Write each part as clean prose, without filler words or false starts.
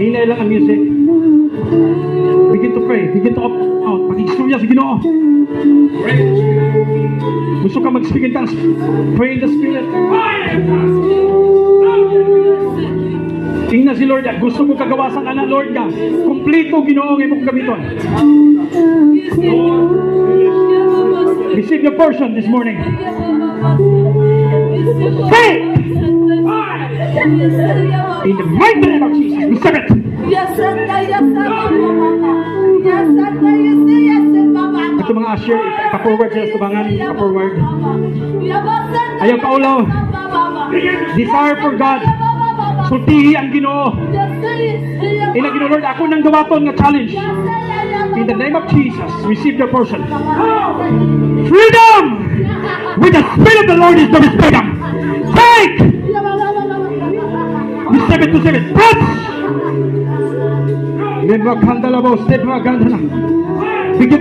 Hinay lang ang music. Begin to pray. Begin to opt out. Pag-istorya sa Ginoo. Gusto ka mag-speak in tongues? Pray in the Spirit. Tingnan si Lord. Gusto mo kagawasan anak, Lord ka. Kumplito Ginoo ang imong gamiton. Receive your portion this morning. Faith! In the mighty name of Jesus, receive it. Ito mga usher, pa-forward sila sa bangan, pa-forward. Ayaw paulaw. Desire for God. Sultihi ang Ginoo. Ina Ginoo, Lord, ako nang gawaton nga challenge. In the name of Jesus, receive your portion. Freedom! With the Spirit of the Lord is there is freedom. Take! Receive it, receive it. Touch! Begin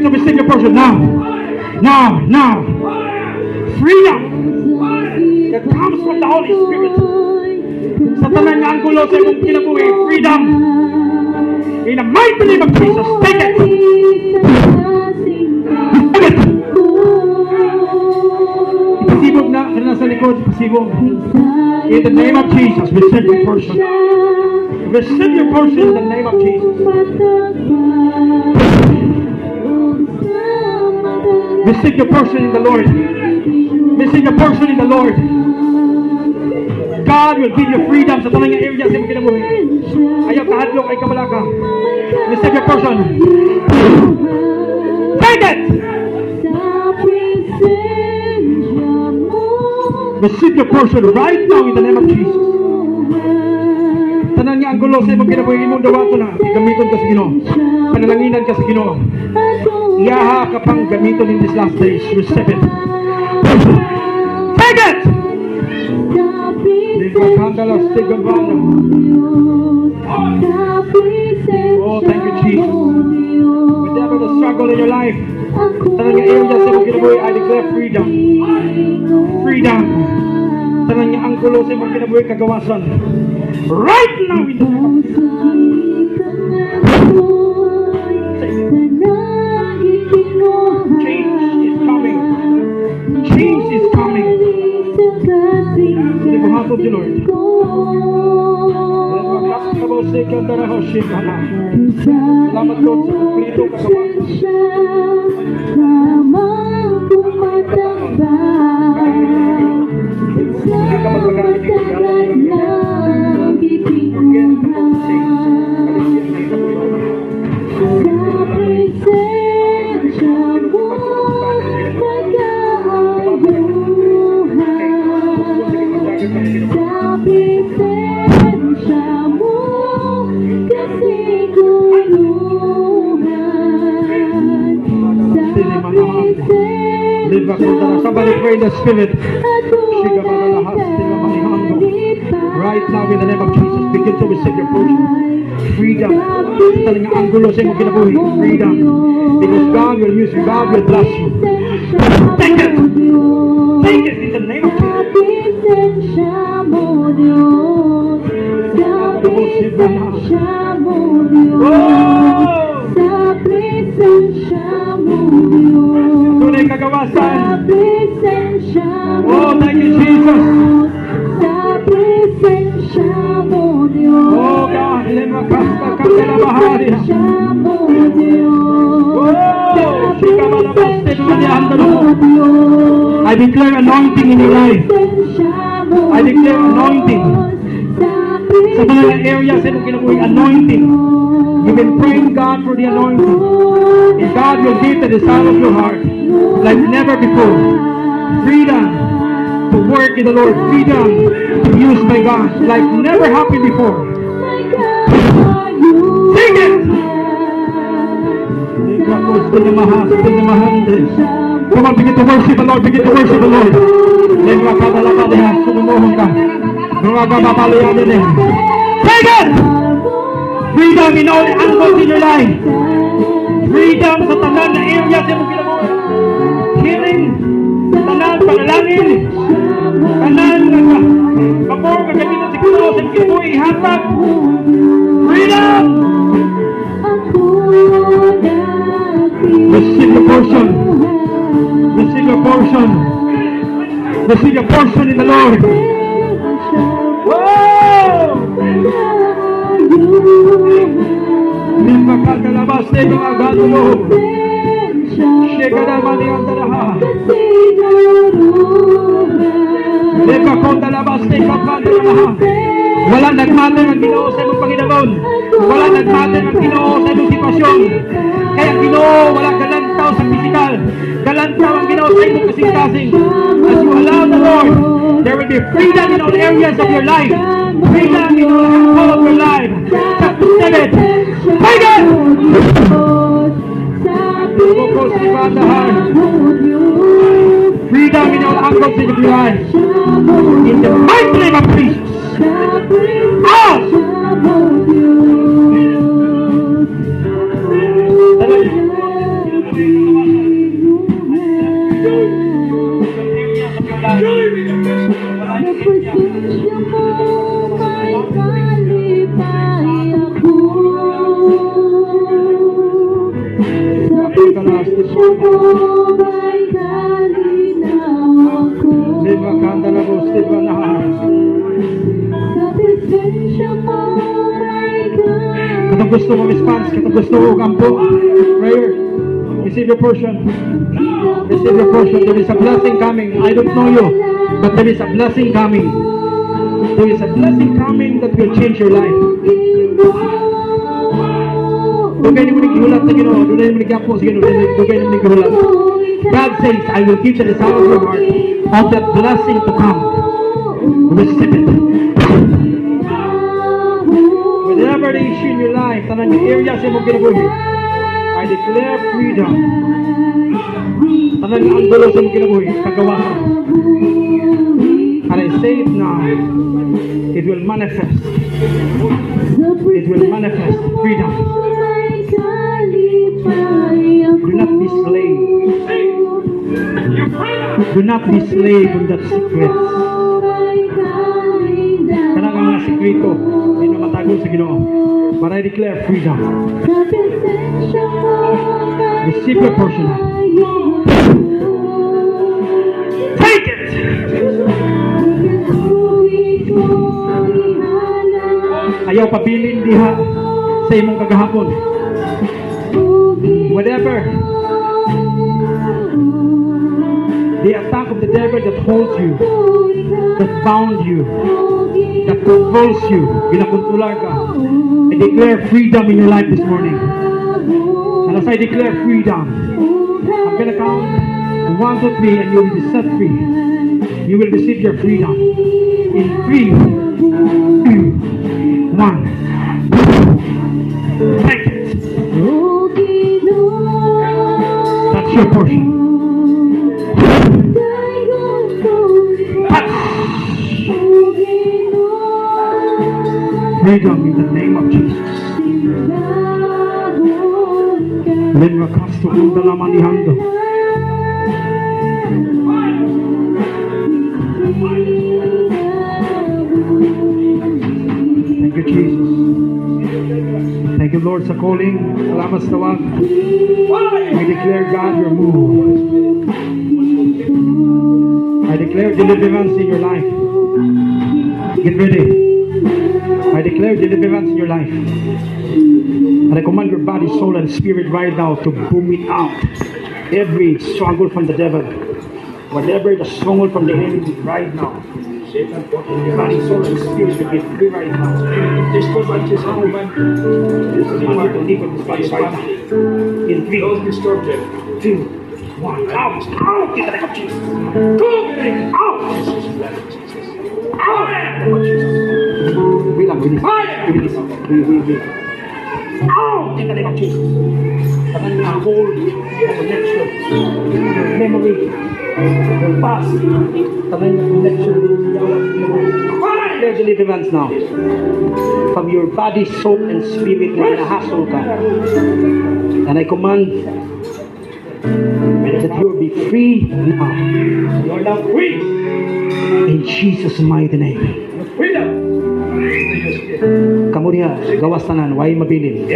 to receive your portion now. Now, now. Freedom that comes from the Holy Spirit. Sa tanan nga ang gulo sa imong kinabuhi, freedom. In the mighty name of Jesus, take it. Take it. Ipasibog na, kaya nasa likod, ipasibog. In the name of Jesus, receive your portion. Receive your portion in the name of Jesus. Receive your portion in the Lord. Receive your portion in the Lord. God will give you freedom sa tanang area sa imong kinabuhi. Ayaw kahadlok ay kabalaka. Receive your portion. Take it! Receive your portion right now in the name of Jesus. Tanan nga ang gulo sa imong kinabuhi, imong dawato na. Gamiton ka sa Ginoo. Panalanginan ka sa Ginoo. Iyaha ka pang gamiton in these last days. Receive it. Take it! Oh, thank you, Jesus. Whatever the struggle in your life, tanang nga area sa imong kinabuhi, I declare freedom. Freedom. Tanang nga ang gulo sa imong kinabuhi, kagawasan. Right now in the name of Jesus. Change is coming. Change is coming. Hindi buhatod si Lord. Salamat Lord sa kumplito kagawasan. Hindi ka magpagamit ng somebody pray in the Spirit. Right now in the name of Jesus, begin to receive your portion. Freedom. Taling ang gulo sa imong kinabuhi. Freedom. Because God will use you. God will bless you. Take it. Take it in the name of Jesus. Tunay kagawasan. Oh, thank you, Jesus. Oh, God. Lemakasta kandela bahari. I declare anointing in your life. I declare anointing. Sa mga areas sa imong kinabuhi, anointing. You've been praying God for the anointing. And God will give the desire of your heart like never before. Freedom to work in the Lord. Freedom to use my God like never happened before. Sing it! Come on, begin to worship the Lord. Begin to worship the Lord. Take it! Freedom in all angles in your life. Freedom sa tanan na area sa imong kinabuhi. Healing, tanan, panalangin, tanan, kapor, kagamitan sa kulo sa imong kinabuhi, hatag. Freedom! Receive your portion in the Lord. Wow! Lima kakalabas na mga gadulo. Sheka naman ni Andaraha. Lima kontalabas na ikapandaraha. Wala nagmatter ang Ginoo sa imong Panginoon. Wala nagmatter ang Ginoo sa imong sitwasyon. Kaya ang Ginoo wala galantaw sa physical. Galantaw ang Ginoo sa imong kasing-kasing. As you allow the Lord, there will be freedom in all areas of your life. Freedom in all of your life. Chapter 7. Freedom! Freedom in all angles of your life. In the mighty name of Jesus. Out! Katong gusto mo response, katong gusto mo kampo, prayer, receive your portion. Receive your portion. There is a blessing coming. I don't know you, but there is a blessing coming. There is a blessing coming that will change your life. Dugay mo naghihulat sa Ginoo, dugay mo nagyapo sa Ginoo, dugay mo naghihulat. God says, I will give the desire of your heart of that blessing to come. Receive it. Whatever the issue in your life, tanang yung area sa imong kinabuhi, I declare freedom. Tanang yung anggulo sa imong kinabuhi, kagawasan. And I say it now, it will manifest. It will manifest freedom. Do not be slave. Do not be slave on that secret. Kanang ang mga sikrito, hindi na matago sa Ginoo. But I declare freedom. Receive your portion. Take it! Ayaw pabilin diha sa imong kagahapon. Whatever the attack of the devil that holds you, that bound you, that controls you, ginakontrolar ka, I declare freedom in your life this morning. And as I declare freedom, I'm going to count 1 to 3 and you will be set free. You will receive your freedom. In 3, 2, 1. Take it. That's your portion. Touch. Freedom in the name of Jesus. Lenwa kasto kung dalaman ni Hando. Thank you, Jesus. Thank you, Lord, sa calling. Salamat sa tawag. I declare, God, your move. I declare deliverance in your life. Get ready. I declare deliverance in your life. And I command your body, soul, and spirit right now to boom it out. Every struggle from the devil, whatever the struggle from the enemy right now. Your body, soul, and spirit to get free right now. There's so much is wrong, man. This is what you need of this body right now. In 3, 2, 1. Out! Out! In the name of Jesus. Go! Out! Out! Wait lang, release. Release. Out! In the name of Jesus. Tangan na hold your connection, your memory, your past. Tangan na connection. There's deliverance now. From your body, soul, and spirit na nahasol ka. And I command that you will be free now. You are now free. In Jesus' mighty name. Freedom. Kamu diha, gawas tanan, why mabilin.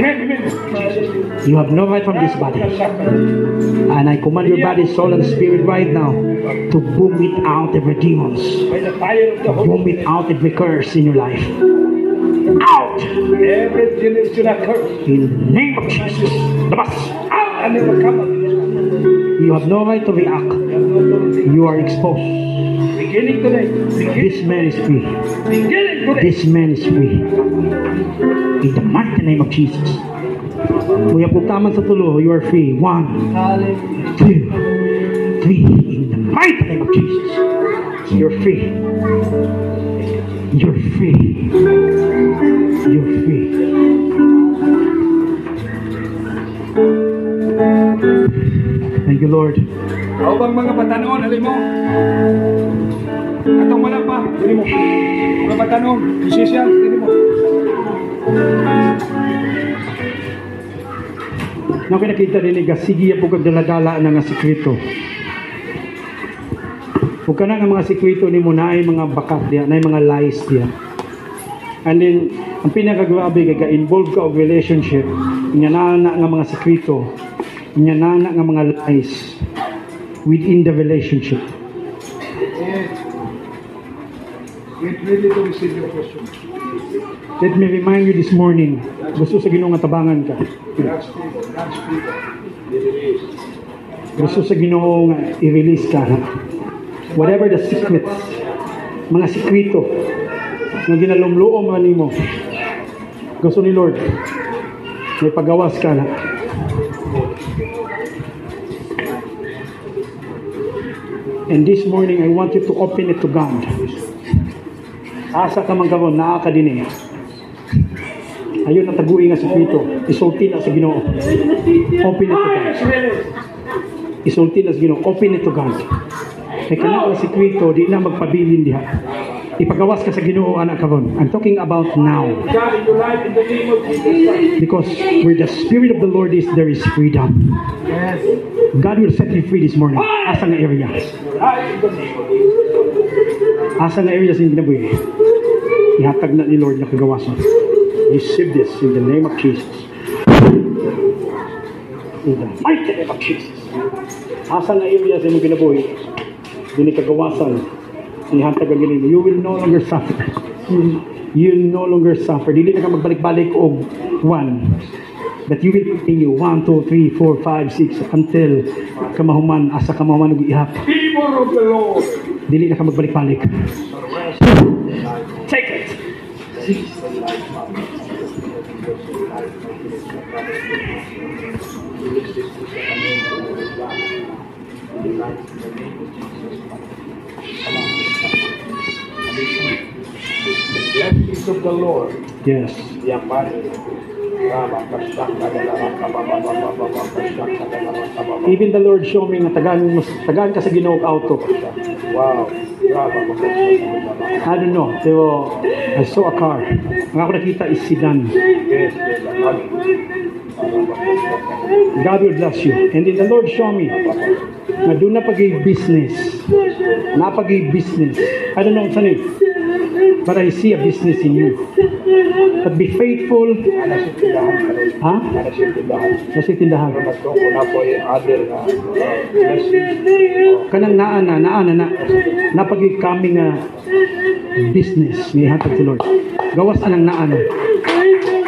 You have no right from this body. And I command your body, soul, and spirit right now to boom it out every demons. To boom it out every curse in your life. Out! Every generational curse. In the name of Jesus. Labas! Out! And never come up. You have no right to react. You are exposed. Beginning today. This man is free. Beginning today. This man is free. In the mighty name of Jesus. Kuya putaman sa tulo, you are free. 1, 2, 3. In the mighty name of Jesus. You're free. You're free. You're free. Thank you, Lord. Ako bang mga patanon, alim mo? Atong wala pa, dili mo. Mga patanon, musician, dili mo. Na nakita din ni sige po kag daladala na nga sekreto. Ug kana nga mga sekreto nimo naay mga bakat diya, naay mga lies diya. And then ang pinakagrabe kay involved ka og relationship, nya nana nga mga sekreto, nya nana nga mga lies within the relationship. Get ready to receive your question. Let me remind you this morning, gusto sa Ginoo nga tabangan ka. Gusto sa Ginoo nga i-release ka. Whatever the secrets, mga sekreto nga ginalumluom man nimo, gusto ni Lord, may pagawas ka na. And this morning, I want you to open it to God. Asa ka man karon, naa ka din eh. Ayun na taguing nga sekreto. Isulti na sa Ginoo. Open it to God. Isulti na sa Ginoo. Open it to God. Kaya kanang sekreto, di na magpabilin diha. Ipagawas ka sa Ginoo, anak karon. I'm talking about now. Because where the Spirit of the Lord is, there is freedom. God will set you free this morning. Asa nga area? Asa nga area sa inyong kinabuhi? Ihatag na ni Lord na kagawasan. Receive this in the name of Jesus. In the mighty name of Jesus. Asa nga area sa inyong kinabuhi? Dini kagawasan. Ihatag ang ginino. You will no longer suffer. You will no longer suffer. Dili na ka magbalik-balik og 1. That you will continue 1, 2, 3, 4, 5, 6 until kamahuman, asa kamahuman og ihap. People of the Lord. Dili na ka magbalik-balik. Take it. The blessings of the Lord. Yes. Even the Lord show me nga tagaan ka sa Ginoo auto. Wow. I don't know, pero I saw a car. Ang ako nakita is sedan. God will bless you. And then the Lord show me na doon na pag-business. Napag-business. I don't know kung saan eh. But I see a business in you. But be faithful. Ha? Nasa tindahan. Kanang naana. Napag-coming business. May hatag si Lord. Gawas anang naana.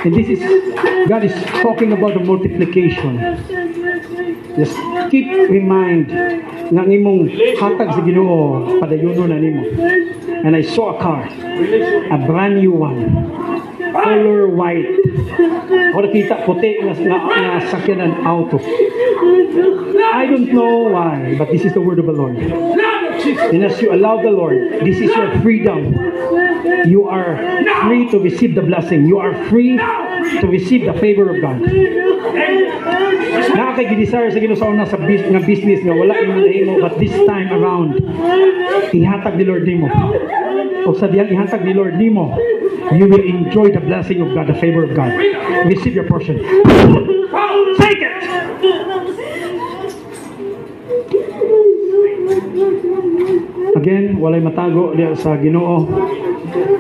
And this is, God is talking about the multiplication. Just keep remind nga imong hatag sa Ginoo padayuno na nimo. And I saw a car, a brand new one, color white. Ako nakita puti nga sakyan ng auto. I don't know why, but this is the word of the Lord. And as you allow the Lord, this is your freedom. You are free to receive the blessing. You are free to receive the favor of God. Nakakagidesire sa Ginoo sa una sa business nga wala imong nahimo, but this time around ihatag ni Lord nimo. O sa diyang ihatag ni Lord nimo, you will enjoy the blessing of God, the favor of God. Receive your portion. Take it. Again, walay matago diya sa Ginoo.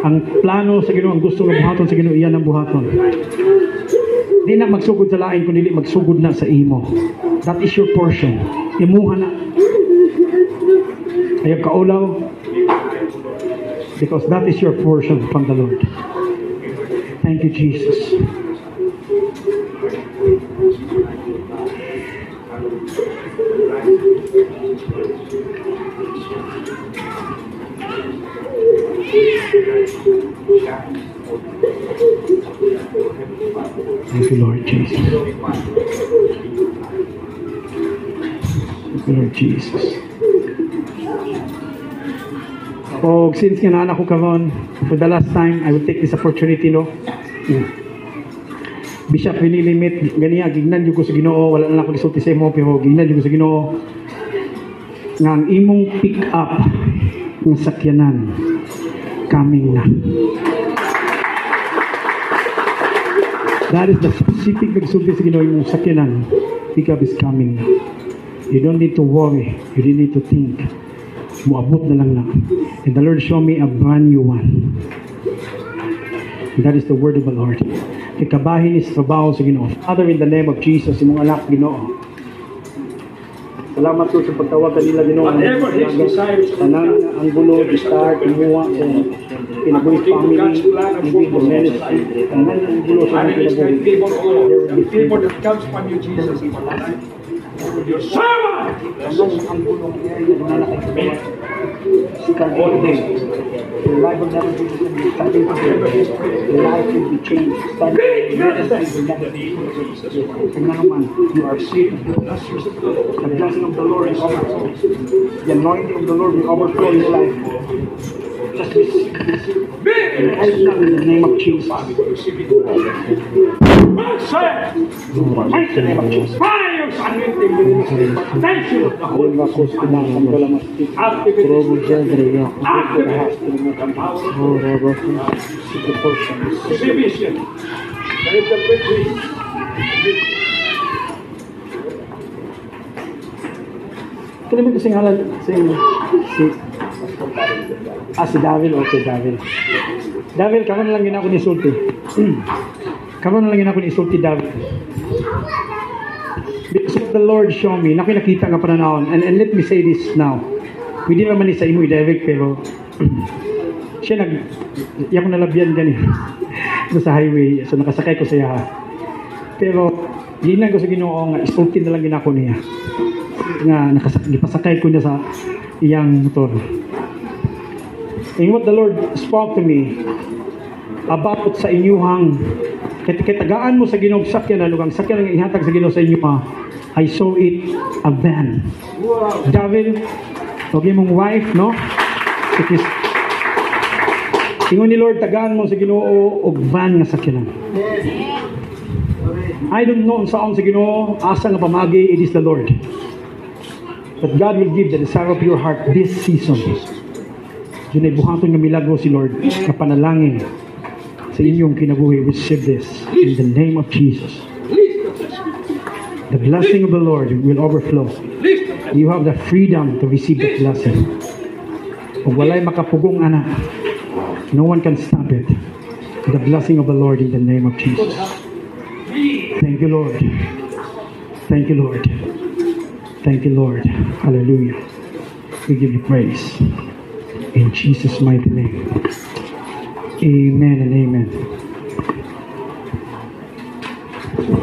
Ang plano sa Ginoo, ang gusto ng buhaton sa Ginoo, iyan ang buhaton. Di na magsugod sa lain, kundi magsugod na sa imo. That is your portion. Imuha na. Ayaw kaulaw. Because that is your portion from the Lord. Thank you, Jesus. Thank you, Lord Jesus. Thank you, Lord Jesus. Oh, since nga na ako karon, for the last time, I will take this opportunity, no? Bishop, winilimit, ganiya, gignan yung ko sa Ginoo, wala na ako isulti sa imo, pero gignan yung ko sa Ginoo, nga ang imong pick up ng sakyanan, coming na. That is the specific nagsulti sa Ginoo, yung sakyanan, pick up is coming na. You don't need to worry, you don't need to think. Muabot na lang na. And the Lord show me a brand new one. And that is the word of the Lord. Ikabahin is trabaho sa Ginoo. Father, in the name of Jesus, imong anak Ginoo. Salamat po sa pagtawagan nila Ginoo. Whatever his desires of Tanan ang gulo, start, imuha sa kinabuhi family, individual ministry. Tanan ang gulo sa I release my favor all. The favor that comes from you, Jesus, in my life. Your servant! Tanan ang gulo kaya yung nanakay sa Lord. Start today. Your life will never be the same. Starting today, your life will be changed. Starting today, your life will never be the same. Tingnan naman, you are saved. The blessing of the Lord is overflow. The anointing of the Lord will overflow in your life. Just receive this. Right now in the name of Jesus. Thank you, name of Jesus. Fire, thank you, the Holy Ghost. Activate the power of division. There is a victory. Kaya mo kasing halal, si Davil, okay, Davil. Davil, kamu na lang yun ako nisulti. Kamu na lang yun ako nisulti, Davil. Because of the Lord show me, nakita nga pananahon, and let me say this now. Pwede naman ni sa imo, David, pero siya iyak ko nalabyan gani sa highway, so nakasakay ko siya. Pero, ginan ko sa Ginoo nga, isulti na lang yun ako niya. Nga, napasakay ko niya sa iyang motor. And what the Lord spoke to me about sa inyuhang kitagaan mo sa Ginoo sakyanan ug ang sakyanan nga ihatag sa Ginoo sa inyo I saw it a van. David, okay mong wife, no? Because ingon ni Lord tagaan mo sa Ginoo og van nga sakyanan. I don't know saan sa Ginoo asa nga pamagi, it is the Lord. But God will give the desire of your heart this season. Yun ay buhaton ng milagro si Lord na panalangin sa inyong kinabuhi. Receive this in the name of Jesus. The blessing of the Lord will overflow. You have the freedom to receive the blessing. Kung walay makapugong anak, no one can stop it. The blessing of the Lord in the name of Jesus. Thank you, Lord. Thank you, Lord. Thank you, Lord. Hallelujah. We give you praise. In Jesus' mighty name. Amen and amen.